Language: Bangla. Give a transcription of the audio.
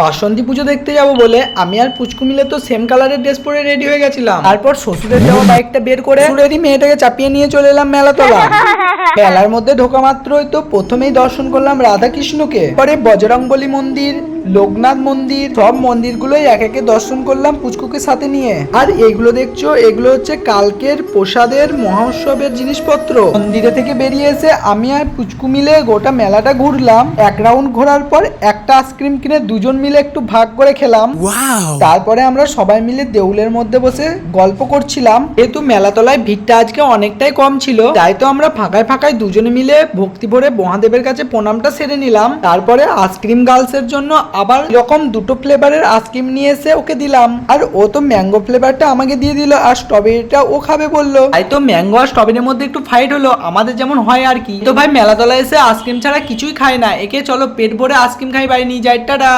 বাসন্তী পুজো দেখতে যাব বলে আমি আর পুচকু মিলে তো সেম কালারের ড্রেস পরে রেডি হয়ে গেছিলাম। তারপর শ্বশুরের দেওয়া বাইকটা বের করে শ্বশুরেরই মেয়েটাকে চাপিয়ে নিয়ে চলে এলাম মেলাতলা। মেলার মধ্যে ঢোকা মাত্রই তো প্রথমেই দর্শন করলাম রাধা কৃষ্ণকে, পরে বজরংবলী মন্দির, লোকনাথ মন্দির, সব মন্দিরগুলোই এক একে দর্শন করলাম পুচকুকে সাথে নিয়ে। আর এইগুলো দেখছো, এগুলো হচ্ছে কালকের প্রসাদের মহোৎসবের জিনিসপত্র। মন্দিরে থেকে বেরিয়ে এসে আমি আর পুচকু মিলে গোটা মেলাটা ঘুরলাম। এক রাউন্ড ঘোরার পর একটা আইসক্রিম কিনে দুজন মিলে একটু ভাগ করে খেলাম। তারপরে আমরা সবাই মিলে দেউলের মধ্যে বসে গল্প করছিলাম। যেহেতু মেলাতলায় ভিড়টা আজকে অনেকটাই কম ছিল, তাই তো আমরা ফাঁকায় ফাঁকায় দুজনে মিলে ভক্তি ভরে মহাদেবের কাছে প্রণামটা সেরে নিলাম। তারপরে আইসক্রিম গার্লসের জন্য আবার এরকম দুটো ফ্লেভারের আইসক্রিম নিয়ে এসে ওকে দিলাম। আর ও তো ম্যাঙ্গো ফ্লেভারটা আমাকে দিয়ে দিল, আর স্ট্রবেরিটা ও খাবে বললো। তাই তো ম্যাঙ্গো আর স্ট্রবেরির মধ্যে একটু ফাইট হলো, আমাদের যেমন হয় আর কি। তো ভাই মেলাতলায় এসে আইসক্রিম ছাড়া কিছুই খায় না, একে চলো পেট ভরে আইসক্রিম খাই বাড়ি নিয়ে যাই। টাটা।